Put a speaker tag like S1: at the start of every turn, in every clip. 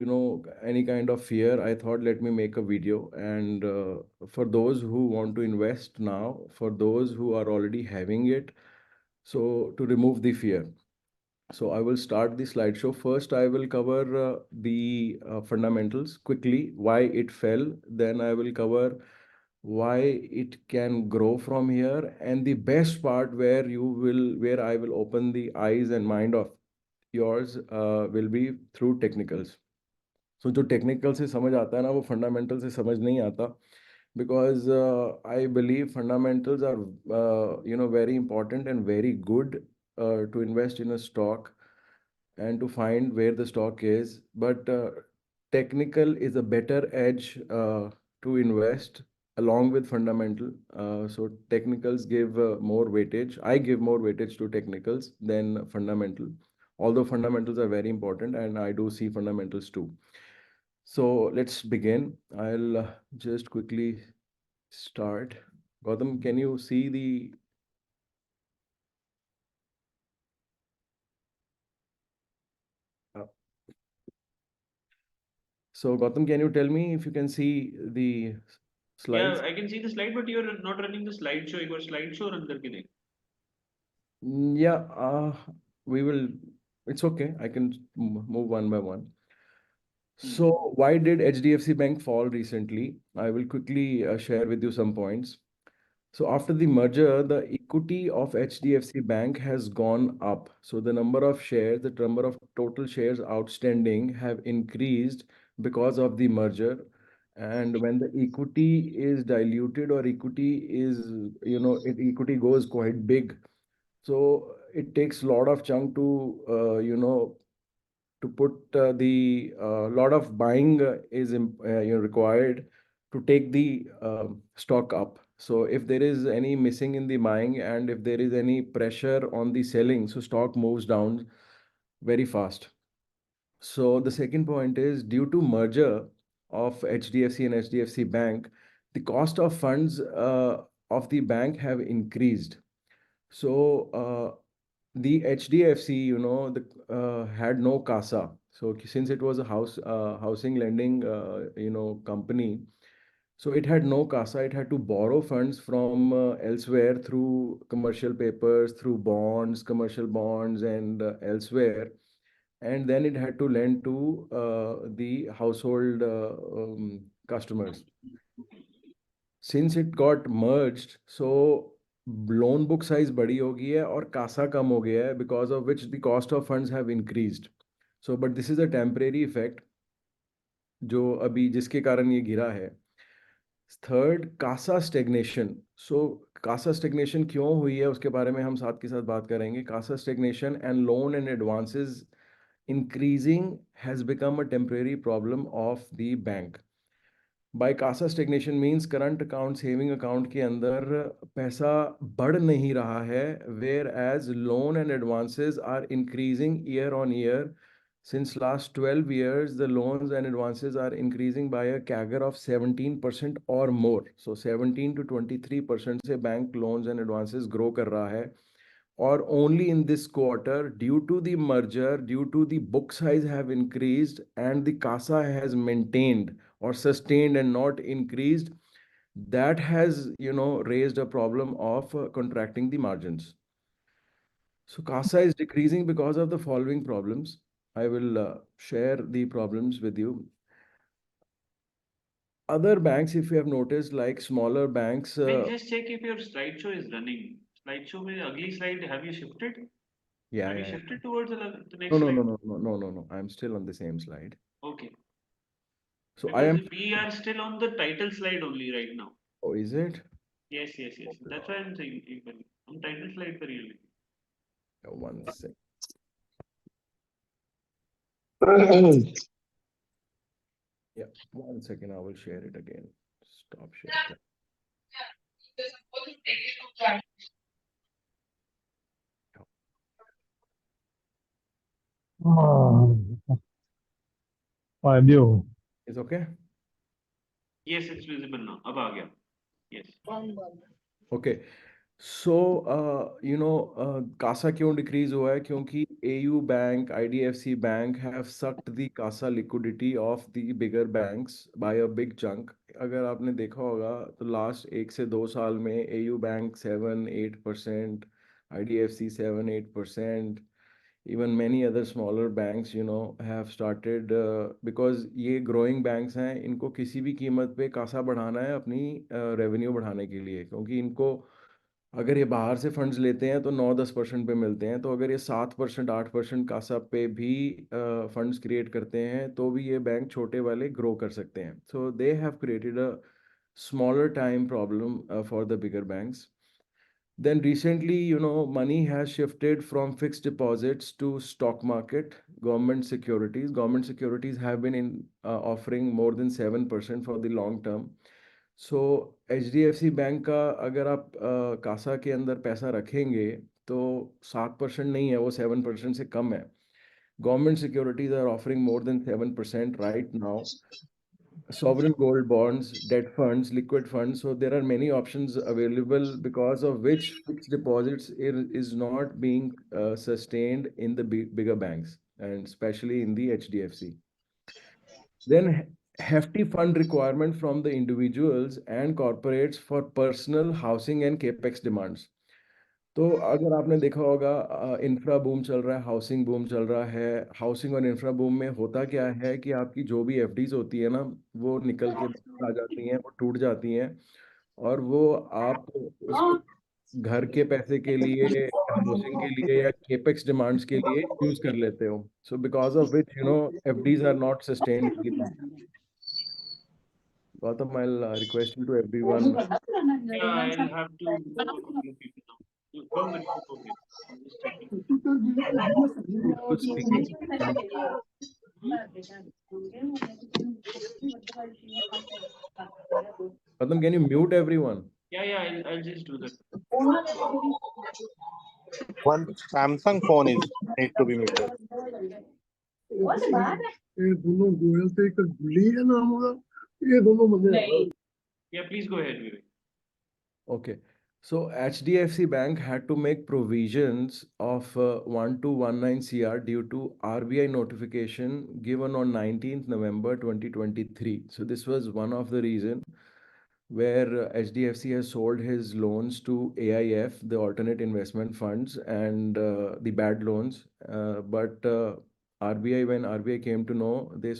S1: any kind of fear, I thought let me make a video. And for those who want to invest now, for those who are already having it, so to remove the fear. So I will start the slideshow. First, I will cover the fundamentals quickly, why it fell. Then I will cover why it can grow from here. And the best part where I will open the eyes and mind of yours will be through technicals. So जो technical से समझ आता है ना, वो fundamental से समझ नहीं आता. Because I believe fundamentals are very important and very good to invest in a stock and to find where the stock is. But technical is a better edge to invest along with fundamental. So technicals give more weightage. I give more weightage to technicals than fundamental, although fundamentals are very important and I do see fundamentals too. So let's begin. I'll just quickly start. Gautam, can you see the so Gautam, can you tell me if you can see the
S2: Yeah,
S1: slides?
S2: I can see the slide, but you're not running the slideshow. You got slideshow under के
S1: Yeah, we will. It's okay. I can move one by one.
S2: नहीं.
S1: So, why did HDFC Bank fall recently? I will quickly share with you some points. So, after the merger, the equity of HDFC Bank has gone up. So, the number of shares, the number of total shares outstanding have increased because of the merger. And when the equity is diluted or equity is, equity goes quite big. So it takes a lot of chunk to put the lot of buying is required to take the stock up. So if there is any missing in the buying and if there is any pressure on the selling, so stock moves down very fast. So the second point is due to merger of HDFC and HDFC Bank, the cost of funds of the bank have increased. So the HDFC, had no CASA. So since it was a housing lending, company, so it had no CASA. It had to borrow funds from elsewhere through commercial papers, through bonds, commercial bonds, and elsewhere. And then it had to lend to the household customers. Since it got merged, so loan book size बड़ी हो गई है और कासा कम हो गया है, because of which the cost of funds have increased. So but this is a temporary effect जो अभी जिसके कारण ये गिरा है. Third, CASA stagnation. So CASA stagnation क्यों हुई है उसके बारे में हम साथ के साथ बात करेंगे. CASA stagnation and loan and advances increasing has become a temporary problem of the bank. By CASA stagnation means current account saving account के अंदर पैसा बढ़ नहीं रहा है, whereas loan and advances are increasing year on year. Since last 12 years, the loans and advances are increasing by a CAGR of 17% or more. So 17 to 23% से bank loans and advances grow कर रहा है. Or only in this quarter, due to the merger, due to the book size have increased and the CASA has maintained or sustained and not increased, that has, raised a problem of contracting the margins. So CASA is decreasing because of the following problems. I will share the problems with you. Other banks, if you have noticed, like smaller banks,
S2: We'll just check if your slideshow is running. Slideshow में अगली slide have you shifted?
S1: yeah,
S2: Have you
S1: yeah, yeah.
S2: shifted towards the
S1: No,
S2: next
S1: no, no,
S2: slide?
S1: no, no, no, no, no. I'm still on the same slide.
S2: Okay.
S1: So I
S2: Because
S1: am.
S2: we are still on the title slide only right now.
S1: Oh, is it?
S2: Yes, yes, yes. That's why I'm saying even हम title slide पर ही हैं.
S1: One second. Yeah, 1 second. I will share it again. Stop share.
S3: Fabio.
S1: Is okay?
S2: Yes, it's visible now. अब आ गया. Yes.
S1: Okay. So, CASA क्यों decrease हुआ है? क्योंकि AU Bank, IDFC Bank have sucked the CASA liquidity of the bigger banks by a big chunk. अगर आपने देखा होगा तो लास्ट 1 से 2 साल में AU bank 7-8%, IDFC 7-8%, even many other smaller banks have started because ये growing banks हैं, इनको किसी भी कीमत पे कासा बढ़ाना है अपनी रेवेन्यू बढ़ाने के लिए, क्योंकि इनको अगर ये बाहर से फंड्स लेते हैं तो 9-10% पे मिलते हैं, तो अगर ये 7% 8% कासा पे भी फंड्स क्रिएट करते हैं तो भी ये बैंक छोटे वाले ग्रो कर सकते हैं. So they have created a smaller time problem for the bigger banks. Then recently, money has shifted from fixed deposits to stock market, government securities. Government securities have been offering more than 7% for the long term. So HDFC bank का अगर आप कासा के अंदर पैसा रखेंगे तो 7% नहीं है, वो 7% से कम है. Government securities are offering more than 7% right now. Sovereign gold bonds, debt funds, liquid funds. So there are many options available, because of which fixed deposits is not being sustained in the bigger banks, and especially in the HDFC. Then hefty fund requirement from the individuals and corporates for personal housing and capex demands. तो अगर आपने देखा होगा infra boom चल रहा है, housing boom चल रहा है. हाउसिंग और इंफ्रा बूम में होता क्या है कि आपकी जो भी एफडीज होती है ना, वो निकल के बाहर आ जाती हैं, वो टूट जाती हैं, और वो आप उसको घर के पैसे के लिए, हाउसिंग के लिए या केपेक्स डिमांड्स के लिए यूज कर लेते हो. So because of which FDs are not sustained in the bank. Gautam, I'll request you to everyone.
S2: Yeah, I'll have to look into now. Go with go ahead. I'm just checking.
S1: Who's speaking? Gautam, can you mute everyone?
S2: Yeah, I'll just do that.
S3: One Samsung phone is need to be muted.
S4: ये दोनों गोयल से एक गुली है नाम होगा, ये दोनों बंदे
S2: Yeah, please go ahead, Vivek.
S1: Okay. So HDFC Bank had to make provisions of 1219 CR due to RBI notification given on 19th November 2023. So this was one of the reason where HDFC has sold his loans to AIF, the alternate investment funds, and the bad loans. But RBI, when RBI came to know, they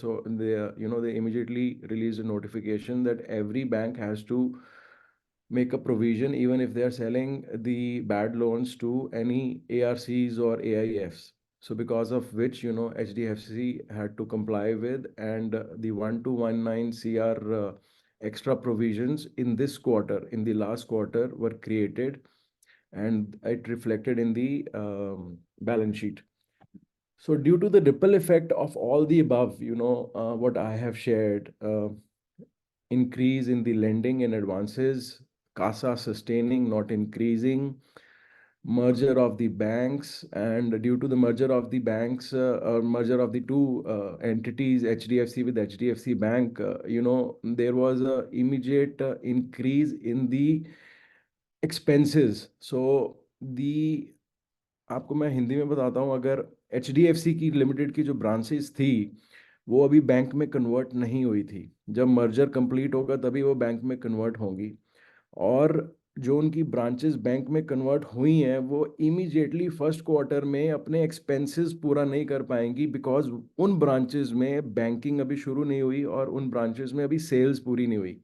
S1: immediately released a notification that every bank has to make a provision even if they are selling the bad loans to any ARCs or AIFs. So because of which, HDFC had to comply with, and the 1219 CR extra provisions in this quarter, in the last quarter, were created, and it reflected in the balance sheet. So due to the ripple effect of all the above, what I have shared, increase in the lending and advances, CASA sustaining, not increasing, merger of the banks, and due to the merger of the banks, or merger of the two entities, HDFC with HDFC Bank, there was a immediate increase in the expenses. So the आपको मैं हिंदी में बताता हूँ, अगर HDFC की limited की जो branches थी वो अभी बैंक में कन्वर्ट नहीं हुई थी. जब मर्जर कंप्लीट होगा तभी वो बैंक में कन्वर्ट होंगी, और जो उनकी ब्रांचेस बैंक में कन्वर्ट हुई हैं वो इमीडिएटली फर्स्ट क्वार्टर में अपने एक्सपेंसेस पूरा नहीं कर पाएंगी, बिकॉज उन ब्रांचेस में बैंकिंग अभी शुरू नहीं हुई और उन ब्रांचेस में अभी सेल्स पूरी नहीं हुई.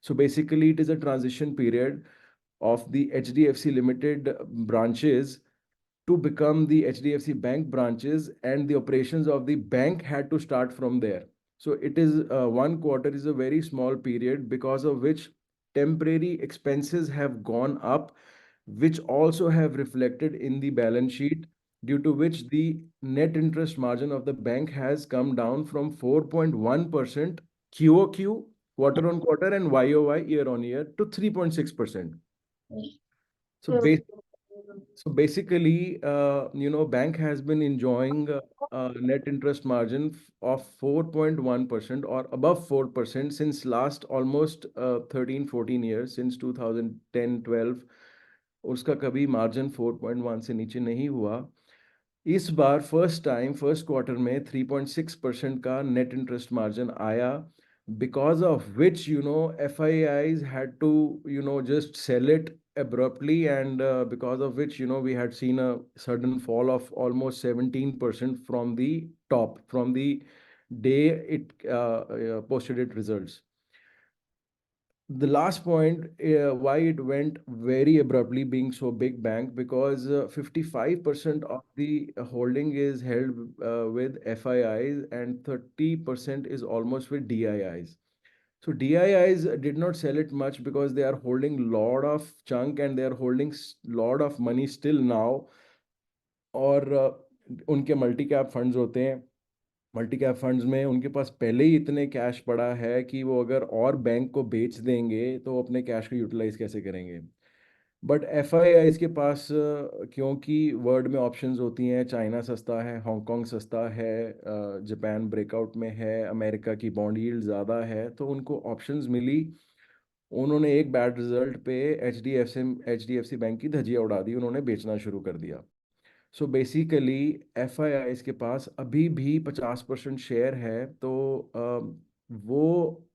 S1: So basically it is a transition period of the HDFC Limited branches to become the HDFC Bank branches, and the operations of the bank had to start from there. So it is 1 quarter is a very small period, because of which temporary expenses have gone up, which also have reflected in the balance sheet, due to which the net interest margin of the bank has come down from 4.1% QOQ, quarter on quarter, and YOY, year on year, to 3.6%. So, basically, bank has been enjoying a net interest margin of 4.1% or above 4% since last almost 13-14 years, since 2010-12. उसका कभी margin 4.1 से नीचे नहीं हुआ. इस बार first quarter में 3.6% का net interest margin आया, because of which FIIs had to just sell it abruptly, and because of which we had seen a sudden fall of almost 17% from the top, from the day it posted its results. The last point, why it went very abruptly, being so big bank, because 55% of the holding is held with FIIs, and 30% is almost with DIIs. So DIIs did not sell it much because they are holding lot of chunk, and they are holding lot of money still now. और उनके multi cap funds होते हैं, multi cap funds में उनके पास पहले ही इतने cash पड़ा है कि वो अगर और बैंक को बेच देंगे तो वो अपने कैश को यूटिलाइज कैसे करेंगे। बट एफ आई आई के पास क्योंकि वर्ल्ड में ऑप्शंस होती हैं, चाइना सस्ता है, हांगकांग सस्ता है, जापान ब्रेकआउट में है, अमेरिका की बॉन्ड यील्ड ज़्यादा है, तो उनको ऑप्शंस मिली। उन्होंने एक बैड रिजल्ट पे H D F C bank की धज्जियाँ उड़ा दी, उन्होंने बेचना शुरू कर दिया। सो बेसिकली एफ आई आई के पास अभी भी 50% शेयर है, तो वो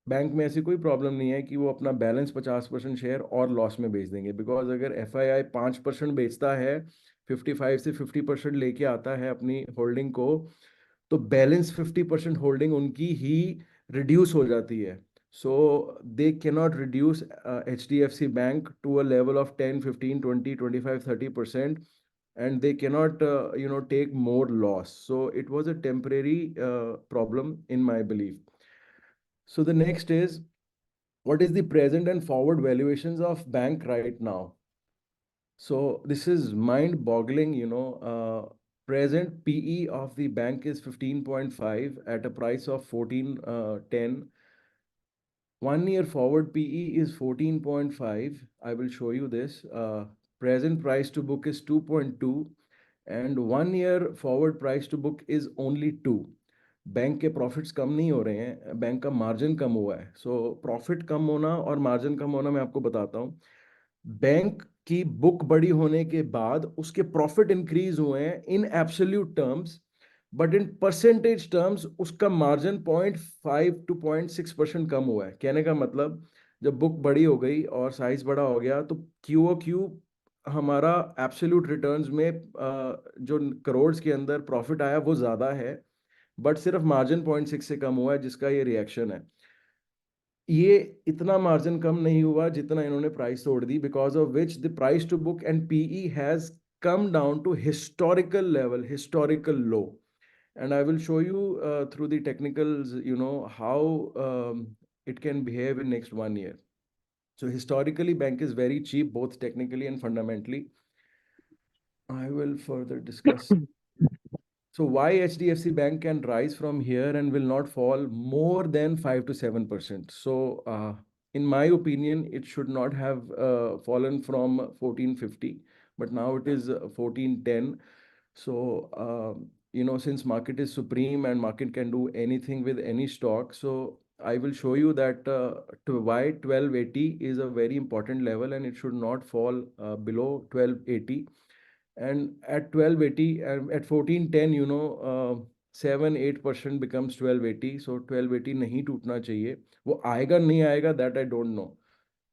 S1: बैंक में ऐसी कोई प्रॉब्लम नहीं है कि वो अपना बैलेंस 50% शेयर और लॉस में बेच देंगे, बिकॉज अगर एफ आई आई 5% बेचता है, 55 से 50% लेके आता है अपनी होल्डिंग को, तो बैलेंस 50% होल्डिंग उनकी ही रिड्यूस हो जाती है। So they cannot reduce H D F C bank to a level of 10, 15, 20, 25, 30%, and they cannot take more loss. So it was a temporary problem in my belief. So the next is, what is the present and forward valuations of bank right now? So this is mind boggling. Present PE of the bank is 15.5 at a price of 14.10. 1 year forward PE is 14.5. I will show you this. Present price to book is 2.2, and 1 year forward price to book is only 2. Bank के profits कम नहीं हो रहे हैं, bank का margin कम हुआ है। So profit कम होना और मार्जिन कम होना मैं आपको बताता हूँ। बैंक की बुक बड़ी होने के बाद उसके प्रॉफिट इंक्रीज हुए हैं in absolute terms, but in percentage terms उसका मार्जिन 0.5 to 0.6% कम हुआ है। कहने का मतलब, जब बुक बड़ी हो गई और साइज बड़ा हो गया, तो क्यू ओ क्यू हमारा एब्सोल्यूट रिटर्न्स में जो करोड़ के अंदर प्रॉफिट आया वो ज़्यादा है, बट सिर्फ मार्जिन 0.6 से कम हुआ है, जिसका ये रिएक्शन है। ये इतना मार्जिन कम नहीं हुआ जितना इन्होंने प्राइस तोड़ दी, because of which the price to book and PE has come down to historical level, historical low, and I will show you through the technicals, how it can behave in next 1 year. So historically, bank is very cheap, both technically and fundamentally. I will further discuss. So why HDFC Bank can rise from here and will not fall more than 5 to 7%. So in my opinion, it should not have fallen from 1450, but now it is 1410. So since market is supreme and market can do anything with any stock, so I will show you that why 1280 is a very important level, and it should not fall below 1280. And at 1280, at 1410, 7-8% becomes 1280. So 1280 नहीं टूटना चाहिए। वो आएगा नहीं आएगा, that I don't know,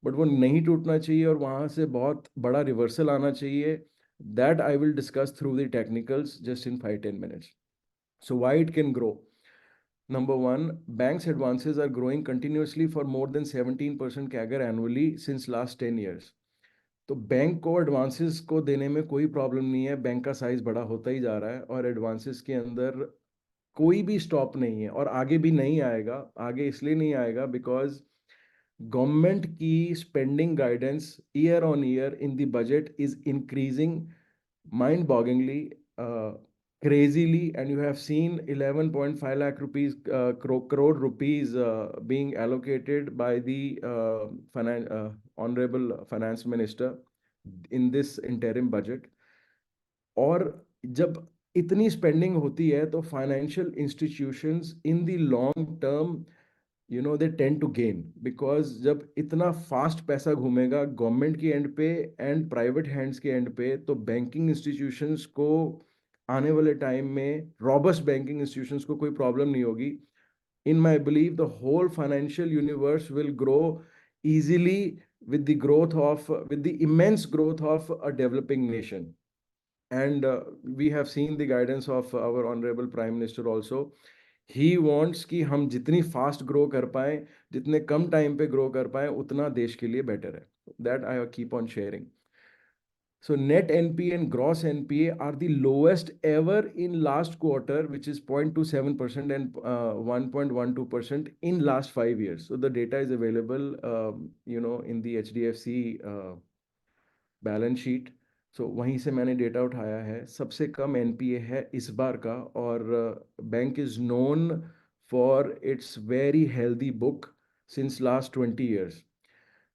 S1: but वो नहीं टूटना चाहिए और वहां से बहुत बड़ा रिवर्सल आना चाहिए। That I will discuss through the technicals just in 5-10 minutes. So why it can grow? Number one, banks advances are growing continuously for more than 17% CAGR annually since last 10 years. तो bank को advances को देने में कोई problem नहीं है, bank का size बड़ा होता ही जा रहा है और एडवांसेस के अंदर कोई भी स्टॉप नहीं है और आगे भी नहीं आएगा। आगे इसलिए नहीं आएगा बिकॉज गवर्नमेंट की spending guidance year on year in the budget is increasing mind bogglingly, crazily, and you have seen 11.5 lakh rupees, crore rupees being allocated by the honorable finance minister in this interim budget. और जब इतनी spending होती है तो financial institutions in the long term they tend to gain, because जब इतना fast पैसा घूमेगा गवर्नमेंट की एंड पे एंड प्राइवेट हैंड्स के एंड पे, तो बैंकिंग इंस्टीट्यूशंस को आने वाले टाइम में, रॉबस्ट बैंकिंग इंस्टीट्यूशंस को कोई प्रॉब्लम नहीं होगी. In my belief, the whole financial universe will grow easily with the growth of, with the immense growth of a developing nation. And we have seen the guidance of our honorable prime minister also. He wants कि हम जितनी fast grow कर पाएं, जितने कम time पे grow कर पाएं, उतना देश के लिए better है. That I keep on sharing. So net NPA and gross NPA are the lowest ever in last quarter, which is 0.27% and 1.12% in last 5 years. So the data is available, in the HDFC balance sheet. So वहीं से मैंने data उठाया है. सबसे कम NPA है इस बार का, और bank is known for its very healthy book since last 20 years.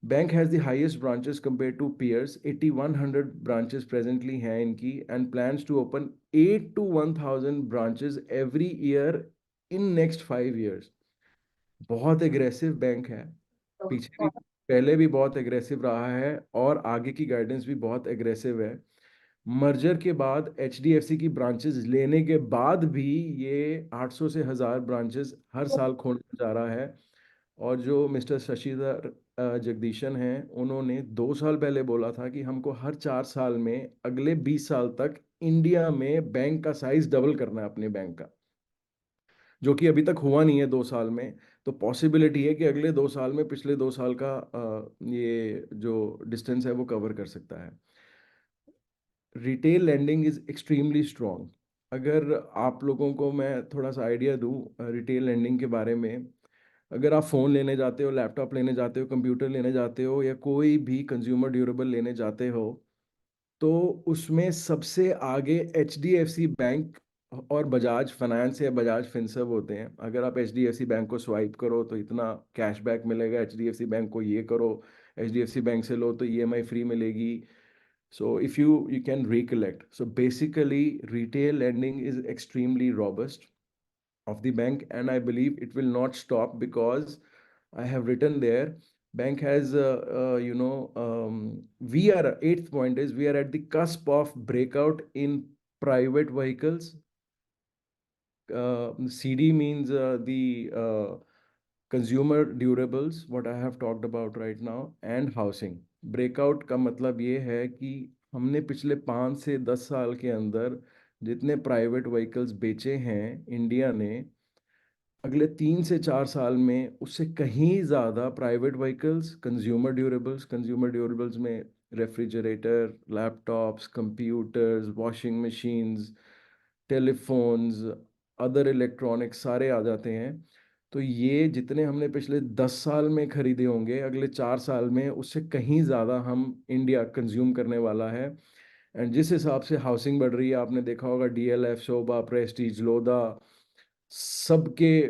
S1: Bank has the highest branches compared to peers. 8100 branches presently हैं इनकी, and plans to open 8 to 1000 branches every year in next 5 years. बहुत aggressive bank है. पीछे भी, पहले भी बहुत aggressive रहा है, और आगे की गाइडेंस भी बहुत एग्रेसिव है. मर्जर के बाद एचडीएफसी की ब्रांचेस लेने के बाद भी ये 800 से 1000 ब्रांचेस हर साल खोलने जा रहा है. और जो मिस्टर शशिधर जगदीशन हैं, उन्होंने 2 साल पहले बोला था कि हमको हर 4 साल में अगले 20 साल तक इंडिया में बैंक का साइज डबल करना है अपने बैंक का, जो कि अभी तक हुआ नहीं है 2 साल में. तो पॉसिबिलिटी है कि अगले 2 साल में पिछले 2 साल का ये जो डिस्टेंस है वो कवर कर सकता है. Retail landing is extremely strong. अगर आप लोगों को मैं थोड़ा सा आइडिया दूं रिटेल लैंडिंग के बारे में, अगर आप फ़ोन लेने जाते हो, लैपटॉप लेने जाते हो, कंप्यूटर लेने जाते हो, या कोई भी कंज्यूमर ड्यूरेबल लेने जाते हो, तो उसमें सबसे आगे H D F C bank और बजाज फाइनेंस या बजाज फिनसर्व होते हैं. अगर आप H D F C bank को स्वाइप करो तो इतना कैशबैक मिलेगा, H D F C bank को ये करो, H D F C bank से लो तो ईएमआई फ्री मिलेगी. So if you can recollect, so basically retail lending is extremely robust of the bank, and I believe it will not stop, because I have written there, bank has we are, eighth point is, we are at the cusp of breakout in private vehicles. CD means the consumer durables, what I have talked about right now, and housing. Breakout का मतलब ये है कि हमने पिछले 5 से 10 साल के अंदर जितने प्राइवेट व्हीकल्स बेचे हैं इंडिया ने, अगले 3 से 4 साल में उससे कहीं ज़्यादा प्राइवेट व्हीकल्स, कंज्यूमर ड्यूरेबल्स में refrigerator, laptops, computers, washing machines, telephones, other electronics सारे आ जाते हैं. तो ये जितने हमने पिछले 10 साल में खरीदे होंगे, अगले 4 साल में उससे कहीं ज़्यादा हम इंडिया कंज्यूम करने वाला है. एंड जिस हिसाब से हाउसिंग बढ़ रही है, आपने देखा होगा डीएलएफ, शोभा, प्रेस्टीज, लोधा, सबके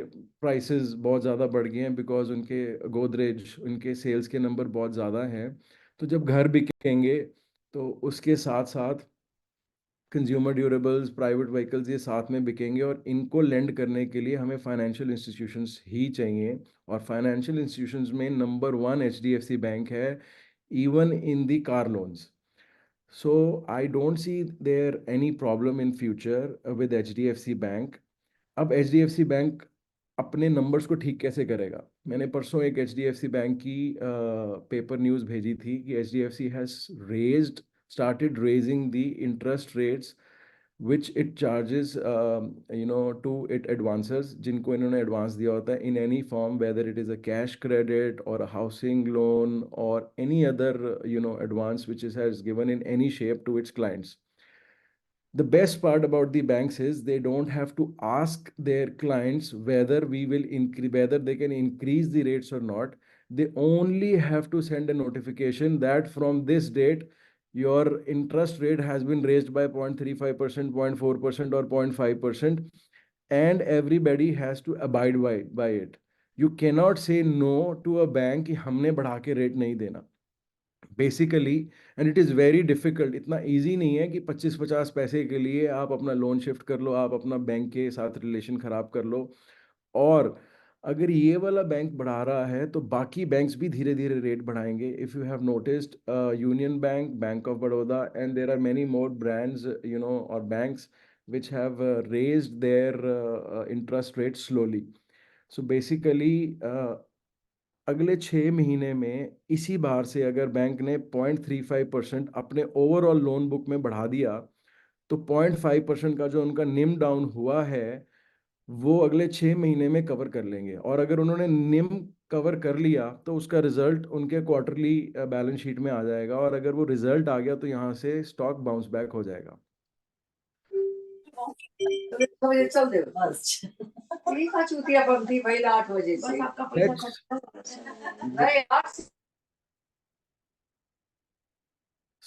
S1: प्राइसेस बहुत ज़्यादा बढ़ गए हैं, बिकॉज उनके गोदरेज, उनके सेल्स के नंबर बहुत ज़्यादा हैं. तो जब घर बिकेंगे तो उसके साथ साथ कंज्यूमर ड्यूरेबल्स, प्राइवेट व्हीकल्स, ये साथ में बिकेंगे, और इनको लेंड करने के लिए हमें फाइनेंशियल इंस्टीट्यूशंस ही चाहिए. और फाइनेंशियल इंस्टीट्यूशंस में नंबर 1 एचडीएफसी बैंक है, even in the car loans. So I don't see there any problem in future with HDFC Bank. अब HDFC बैंक अपने नंबर्स को ठीक कैसे करेगा? मैंने परसों एक HDFC बैंक की पेपर न्यूज़ भेजी थी कि HDFC has started raising the interest rates which it charges to it advancers, जिनको इन्होंने एडवांस दिया होता है in any form, whether it is a cash credit or a housing loan or any other advance which has given in any shape to its clients. The best part about the banks is they don't have to ask their clients whether whether they can increase the rates or not. They only have to send a notification that from this date your interest rate has been raised by 0.35%, 0.4%, or 0.5%, and everybody has to abide by it. You cannot say no to a bank कि हमने बढ़ा के rate नहीं देना. Basically, and it is very difficult. इतना easy नहीं है कि 25-50 पैसे के लिए आप अपना लोन शिफ्ट कर लो, आप अपना बैंक के साथ रिलेशन ख़राब कर लो. और अगर ये वाला बैंक बढ़ा रहा है तो बाकी बैंक्स भी धीरे धीरे रेट बढ़ाएंगे. If you have noticed, Union Bank, Bank of Baroda, and there are many more brands, और banks which have raised their interest rates slowly. So basically, अगले 6 महीने में इसी बार से अगर बैंक ने 0.35% अपने ओवरऑल लोन बुक में बढ़ा दिया, तो 0.5% का जो उनका निम डाउन हुआ है वो अगले 6 महीने में कवर कर लेंगे. और अगर उन्होंने निम कवर कर लिया तो उसका रिजल्ट उनके क्वार्टरली बैलेंस शीट में आ जाएगा, और अगर वो रिजल्ट आ गया तो यहाँ से स्टॉक बाउंस बैक हो जाएगा.
S5: तो ये चल दे बस थोड़ी सा चूतिया बनती भाई 8 बजे से बस आपका पैसा
S1: Next,
S5: नहीं यार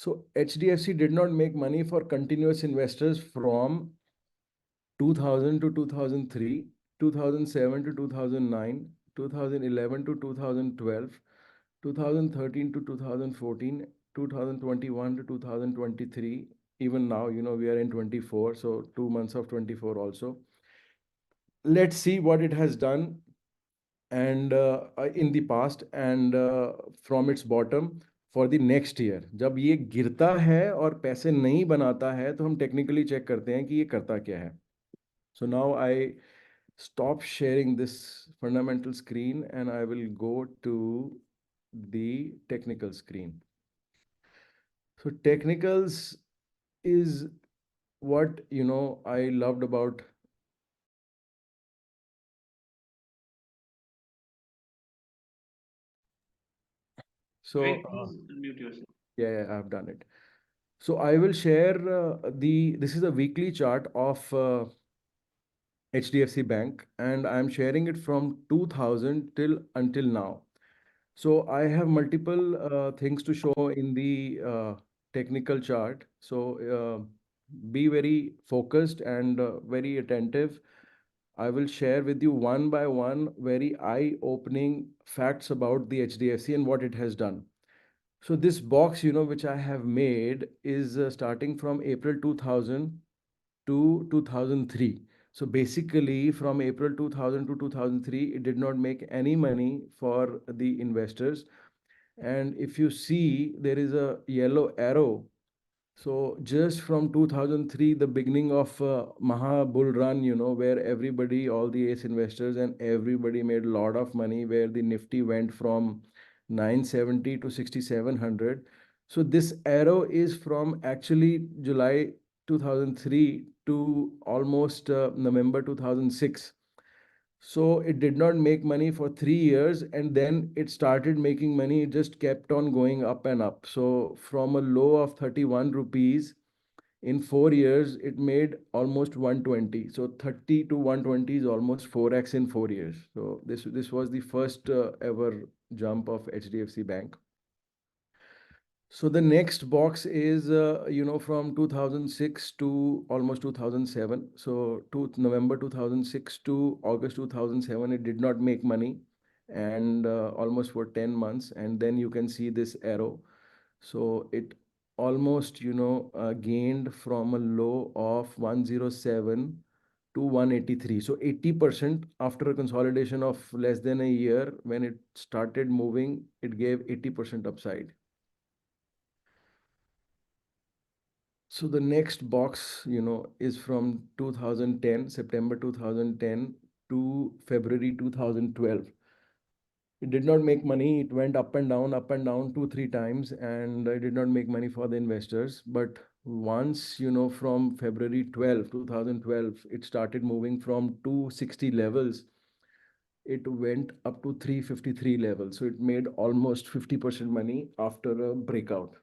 S1: so HDFC did not make money for continuous investors from 2000 to 2003, 2007 to 2009, 2011 to 2012, 2013 to 2014, 2021 to 2023. Even now, we are in 24, so 2 months of 24 also. Let's see what it has done and in the past, and from its bottom for the next year. जब ये गिरता है और पैसे नहीं बनाता है तो हम टेक्निकली चेक करते हैं कि ये करता क्या है. So now I stop sharing this fundamental screen and I will go to the technical screen. So technicals is what I loved about. So
S2: Wait, please unmute yourself.
S1: yeah, I've done it. So I will share this is a weekly chart of HDFC Bank, and I'm sharing it from 2000 till until now. So I have multiple things to show in the technical chart. So be very focused and very attentive. I will share with you one by one very eye-opening facts about the HDFC and what it has done. So this box, which I have made is starting from April 2000 to 2003. So basically from April 2000 to 2003, it did not make any money for the investors. And if you see, there is a yellow arrow. So just from 2003, the beginning of Maha Bull Run, where everybody, all the ace investors and everybody made a lot of money, where the Nifty went from 970 to 6,700. So this arrow is from actually July 2003 to almost November 2006. So it did not make money for 3 years, and then it started making money. It just kept on going up and up. So from a low of 31 rupees, in 4 years, it made almost 120. So 30 to 120 is almost 4x in 4 years. So this was the first ever jump of HDFC Bank. So the next box is, from 2006 to almost 2007. So to November 2006 to August 2007, it did not make money, and almost for 10 months. And then you can see this arrow. So it almost, gained from a low of 107 to 183. So 80% after a consolidation of less than a year, when it started moving, it gave 80% upside. So the next box, is from 2010, September 2010 to February 2012. It did not make money. It went up and down 2, 3 times, and it did not make money for the investors. But once, from February 12, 2012, it started moving from 260 levels. It went up to 353 levels. So it made almost 50% money after a breakout.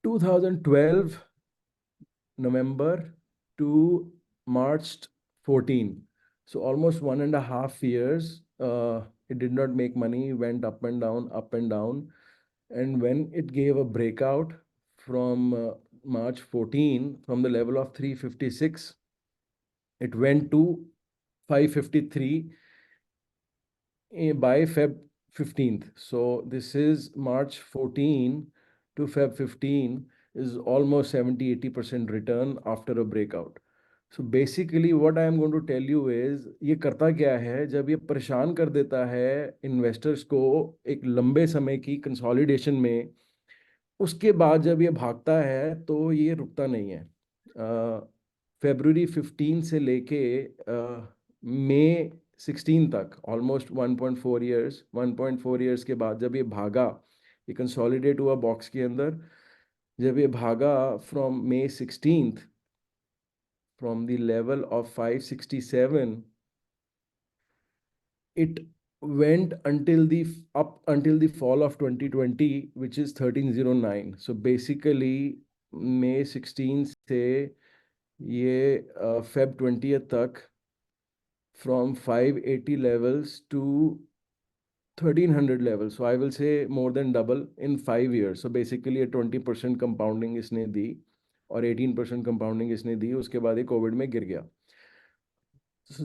S1: 2012 November to March 14. So almost 1.5 years, it did not make money, went up and down, up and down. And when it gave a breakout from March 14, from the level of 356, it went to 553 by Feb 15th. So this is March 14 to Feb 15 is almost 70-80% return after a breakout. So basically what I am going to tell you is, ये करता क्या है, जब ये परेशान कर देता है इन्वेस्टर्स को एक लंबे समय की कंसोलिडेशन में, उसके बाद जब ये भागता है तो ये रुकता नहीं है। February 15 से लेके May 16 तक, ऑलमोस्ट 1.4 ईयर्स, 1.4 ईयर्स के बाद जब ये भागा, ये कंसोलिडेट हुआ बॉक्स के अंदर, जब ये भागा from May 16, from the level of 567, it went until the up until the fall of 2020, which is 1309. So basically May 16 से ये Feb 20 तक, from 580 levels to 1300 levels. So I will say more than double in 5 years. So basically a 20% compounding इसने दी और 18% compounding इसने दी, उसके बाद ये Covid में गिर गया. So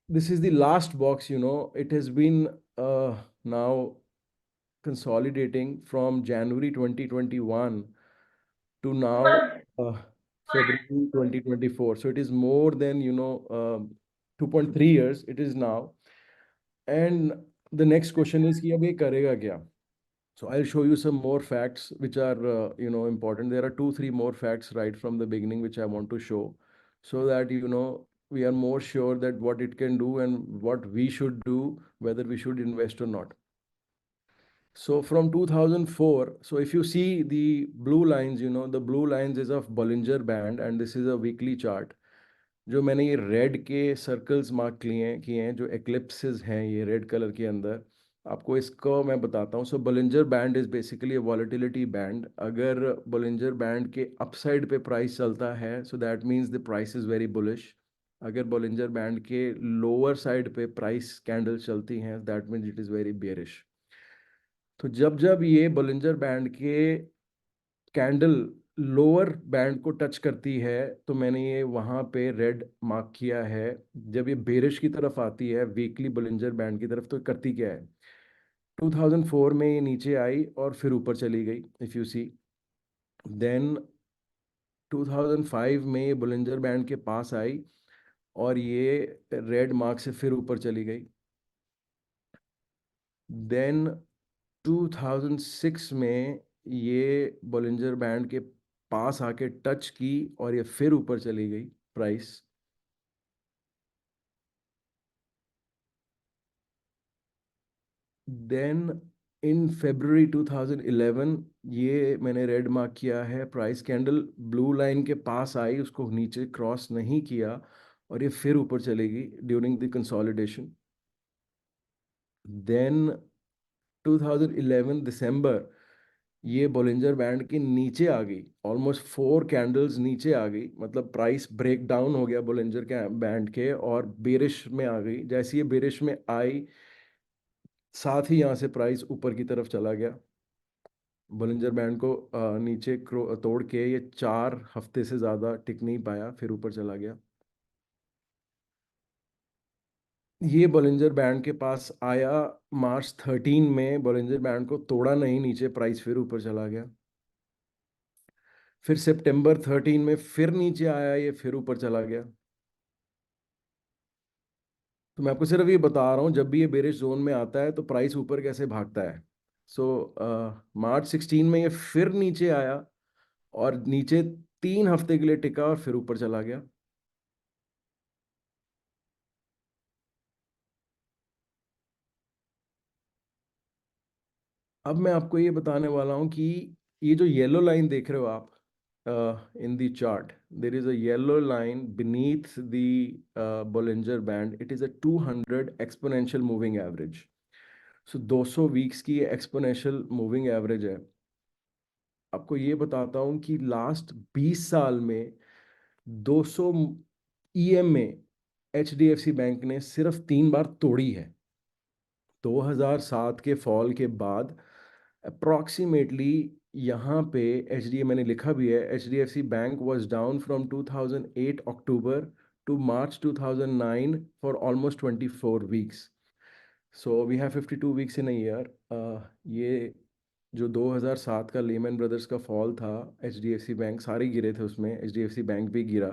S1: this is the last box, it has been now consolidating from January 2021 to now uh, February 2024. So it is more than 2.3 years it is now. And the next question is कि अब ये करेगा क्या? So I'll show you some more facts which are important. There are 2-3 more facts right from the beginning which I want to show, so that we are more sure that what it can do and what we should do, whether we should invest or not. So from 2004, so if you see the blue lines, the blue lines is of Bollinger Band, and this is a weekly chart. जो मैंने ये red के circles mark किए हैं जो eclipses हैं ये red colour के अंदर, आपको इसको मैं बताता हूँ. So Bollinger band is basically a volatility band. अगर बोलिंजर बैंड के अपसाइड पे प्राइस चलता है, so that means the price is very bullish. अगर बोलिंजर बैंड के लोअर साइड पे प्राइस कैंडल चलती हैं, that means it is very bearish. तो जब जब ये बोलिंजर बैंड के कैंडल लोअर बैंड को टच करती है, तो मैंने ये वहाँ पे रेड मार्क किया है. जब ये बेरिश की तरफ आती है वीकली बोलिंजर बैंड की तरफ, तो करती क्या है, 2004 में ये नीचे आई और फिर ऊपर चली गई, इफ यू सी. देन 2005 में ये बोलिंजर बैंड के पास आई और ये रेड मार्क से फिर ऊपर चली गई. देन 2006 में ये बोलिंजर बैंड के पास आके टच की और ये फिर ऊपर चली गई प्राइस. देन इन February 2011 ये मैंने रेड मार्क किया है, प्राइस कैंडल ब्लू लाइन के पास आई, उसको नीचे क्रॉस नहीं किया और ये फिर ऊपर चलेगी ड्यूरिंग द कंसोलिडेशन. देन 2011 दिसंबर ये बोलिंजर बैंड के नीचे आ गई, ऑलमोस्ट 4 कैंडल्स नीचे आ गई, मतलब प्राइस ब्रेक डाउन हो गया बोलिंजर के बैंड के और बेरिश में आ गई. जैसे ये बेरिश में आई, साथ ही यहाँ से प्राइस ऊपर की तरफ चला गया. बोलिंजर बैंड को नीचे तोड़ के ये 4 हफ्ते से ज़्यादा टिक नहीं पाया, फिर ऊपर चला गया. ये बोलिंजर बैंड के पास आया March 13 में, बोलिंजर बैंड को तोड़ा नहीं, नीचे प्राइस फिर ऊपर चला गया. फिर September 13 में फिर नीचे आया, ये फिर ऊपर चला गया. तो मैं आपको सिर्फ ये बता रहा हूँ जब भी ये बेरिश जोन में आता है तो प्राइस ऊपर कैसे भागता है. सो March 16 में ये फिर नीचे आया और नीचे 3 हफ्ते के लिए टिका और फिर ऊपर चला गया. अब मैं आपको ये बताने वाला हूँ कि ये जो येलो लाइन देख रहे हो आप in the chart, there is a yellow line beneath the Bollinger Band. It is a 200 exponential moving average. So 200 weeks की एक्सपोनेंशियल मूविंग एवरेज है. आपको ये बताता हूँ कि लास्ट 20 साल में 200 EM में HDFC बैंक ने सिर्फ 3 बार तोड़ी है. 2007 के फॉल के बाद अप्रॉक्सीमेटली यहाँ पे मैंने लिखा भी है, HDFC bank was down from 2008 October to March 2009 for almost 24 weeks. So we have 52 weeks in a year. ये जो 2007 का लेमन ब्रदर्स का फॉल था, HDFC बैंक सारे गिरे थे उसमें, HDFC बैंक भी गिरा.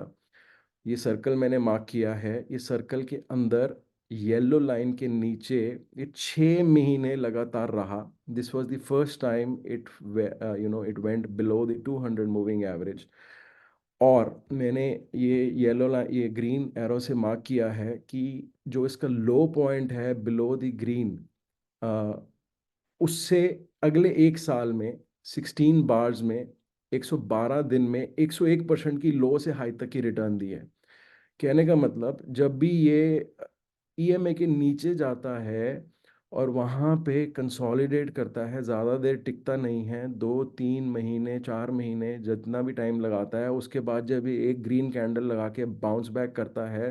S1: ये सर्कल मैंने मार्क किया है, ये सर्कल के अंदर येलो लाइन के नीचे ये 6 महीने लगातार रहा. This was the first time it went below the 200 moving average. और मैंने येलो लाइन, ये ग्रीन एरो से मार्क किया है कि जो इसका लो पॉइंट है बिलो द ग्रीन, उससे अगले 1 साल में 16 बार्स में 112 दिन में 101% की लो से हाई तक की रिटर्न दी है. कहने का मतलब जब भी ये ईएमए के नीचे जाता है और वहाँ पे कंसोलिडेट करता है, ज़्यादा देर टिकता नहीं है, 2-3 महीने 4 महीने जितना भी टाइम लगाता है, उसके बाद जब ये एक ग्रीन कैंडल लगा के बाउंस बैक करता है,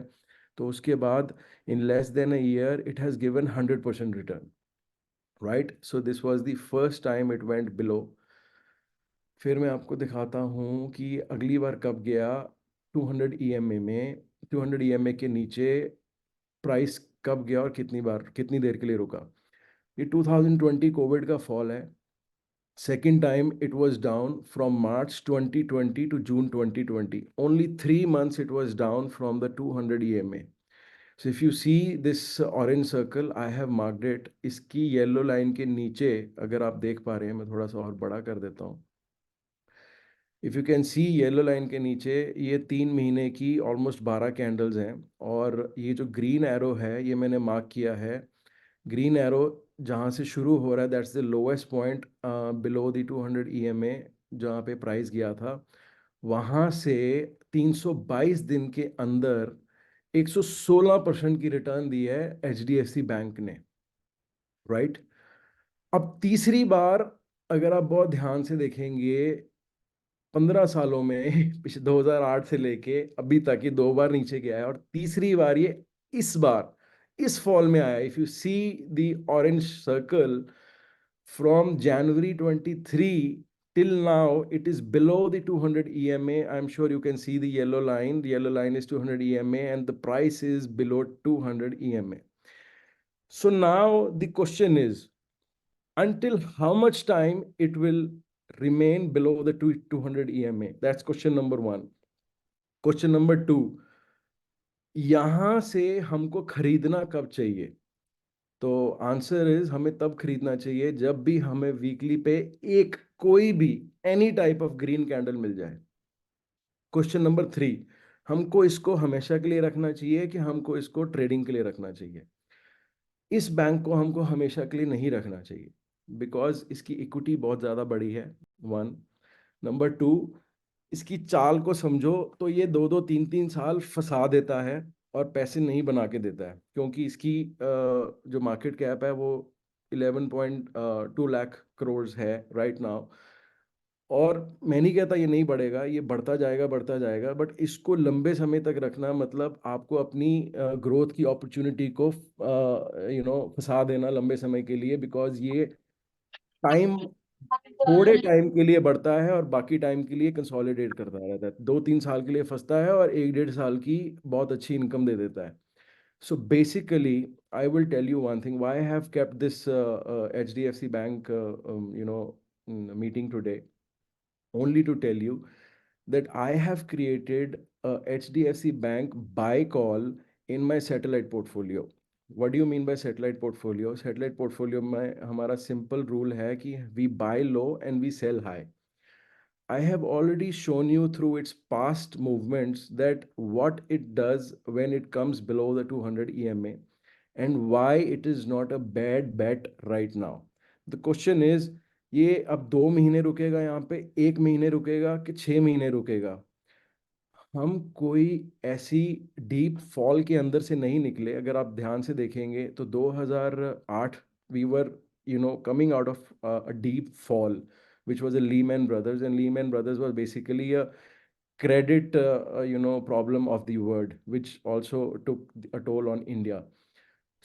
S1: तो उसके बाद in less than a year it has given 100% return. Right, so this was the first time it went below. फिर मैं आपको दिखाता हूँ कि अगली बार कब गया 200 ईएमए में, 200 ईएमए के नीचे प्राइस कब गया और कितनी बार, कितनी देर के लिए रुका. ये 2020 कोविड का फॉल है. Second time it was down from March 2020 to June 2020. Only 3 months it was down from the 200 EMA. So if you see this orange circle, I have marked it. इसकी येलो लाइन के नीचे अगर आप देख पा रहे हैं, मैं थोड़ा सा और बड़ा कर देता हूँ. If you can see yellow line के नीचे ये 3 महीने की ऑलमोस्ट 12 कैंडल्स हैं. और ये जो ग्रीन एरो है ये मैंने मार्क किया है. ग्रीन एरो जहाँ से शुरू हो रहा है, that's the lowest point below the 200 EMA जहाँ पे प्राइस गया था. वहाँ से 322 दिन के अंदर 116% की रिटर्न दी है एचडीएफसी बैंक ने. राइट, अब तीसरी बार अगर आप बहुत ध्यान से देखेंगे 15 सालों में पिछले 2008 से लेके अभी तक ये 2 बार नीचे गया है, और तीसरी बार ये इस बार इस फॉल में आया. If you see the orange circle from January 23 till now, it is below the 200 EMA. I'm sure you can see the yellow line. The yellow line is 200 EMA and the price is below 200 EMA. So now the question is, until how much time it will remain below the 200 EMA? That's question number one. Question number two, यहां से हमको खरीदना कब चाहिए? तो answer is, हमें तब खरीदना चाहिए जब भी हमें वीकली पे एक कोई भी any type of green candle मिल जाए. क्वेश्चन नंबर थ्री, हमको इसको हमेशा के लिए रखना चाहिए कि हमको इसको ट्रेडिंग के लिए रखना चाहिए? इस बैंक को हमको हमेशा के लिए नहीं रखना चाहिए, बिकॉज इसकी इक्विटी बहुत ज़्यादा बड़ी है. वन. नंबर टू, इसकी चाल को समझो तो ये 2-2 3-3 साल फंसा देता है और पैसे नहीं बना के देता है, क्योंकि इसकी जो मार्केट कैप है वो 11.2 लाख करोड़ है राइट नाउ. और मैं नहीं कहता ये नहीं बढ़ेगा, ये बढ़ता जाएगा बढ़ता जाएगा, बट इसको लंबे समय तक रखना मतलब आपको अपनी ग्रोथ की अपॉर्चुनिटी को फंसा देना लंबे समय के लिए, बिकॉज ये टाइम थोड़े टाइम के लिए बढ़ता है और बाकी टाइम के लिए कंसोलिडेट करता रहता है. 2-3 साल के लिए फंसता है और 1-1.5 साल की बहुत अच्छी इनकम दे देता है. So basically, I will tell you one thing. Why I have kept this HDFC Bank, meeting today, only to tell you that I have created a HDFC Bank buy call in my satellite portfolio. What do you mean by satellite portfolio? Satellite portfolio में हमारा simple rule है कि we buy low and we sell high. I have already shown you through its past movements that what it does when it comes below the 200 EMA and why it is not a bad bet right now. The question is, ये अब 2 महीने रुकेगा यहाँ पे, 1 महीने रुकेगा कि 6 महीने रुकेगा? हम कोई ऐसी डीप फॉल के अंदर से नहीं निकले. अगर आप ध्यान से देखेंगे तो 2008 we were coming out of a deep fall which was a Lehman Brothers, and Lehman Brothers was basically a credit problem of the world which also took a toll on India.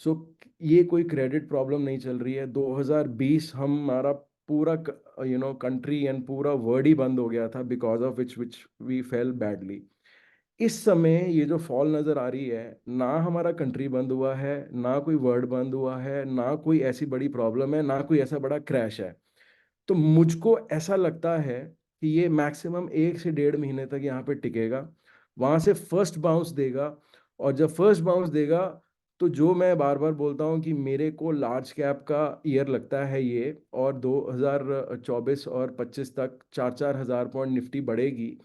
S1: So ये कोई credit problem नहीं चल रही है. 2020 हमारा पूरा country and पूरा world ही बंद हो गया था because of which we fell badly. इस समय ये जो फॉल नज़र आ रही है, ना हमारा कंट्री बंद हुआ है, ना कोई वर्ल्ड बंद हुआ है, ना कोई ऐसी बड़ी प्रॉब्लम है, ना कोई ऐसा बड़ा क्रैश है. तो मुझको ऐसा लगता है कि ये मैक्सिमम 1 से 1.5 महीने तक यहाँ पे टिकेगा. वहां से फर्स्ट बाउंस देगा, और जब फर्स्ट बाउंस देगा तो जो मैं बार बार बोलता हूँ कि मेरे को लार्ज कैप का ईयर लगता है ये, और 2024 और 25 तक 4-4 हज़ार पॉइंट निफ्टी बढ़ेगी।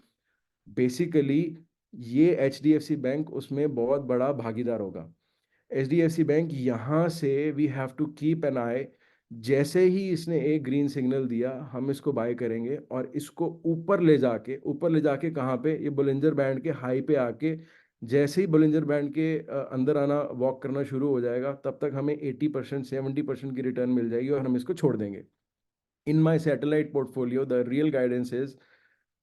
S1: बेसिकली ये HDFC बैंक उसमें बहुत बड़ा भागीदार होगा। HDFC बैंक यहाँ से we have to keep an eye. जैसे ही इसने एक ग्रीन सिग्नल दिया हम इसको बाय करेंगे, और इसको ऊपर ले जाके कहाँ पे, ये बुलिंजर बैंड के हाई पे आके, जैसे ही बुलिंजर बैंड के अंदर आना, वॉक करना शुरू हो जाएगा, तब तक हमें 80% 70% की रिटर्न मिल जाएगी और हम इसको छोड़ देंगे। In my satellite portfolio the real guidance is,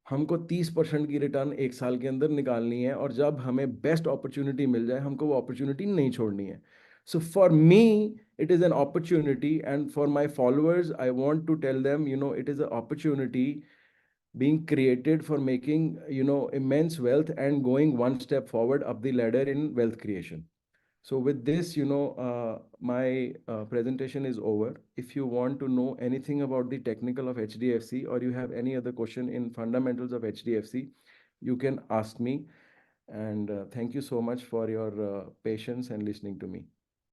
S1: हमको 30% की रिटर्न एक साल के अंदर निकालनी है, और जब हमें बेस्ट अपॉर्चुनिटी मिल जाए हमको वो अपॉर्चुनिटी नहीं छोड़नी है। So for me it is an opportunity, and for my followers I want to tell them, it is an opportunity being created for making, immense wealth and going one step forward up the ladder in wealth creation. So with this, my presentation is over. If you want to know anything about the technical of HDFC, or you have any other question in fundamentals of HDFC, you can ask me. And thank you so much for your patience and listening to me.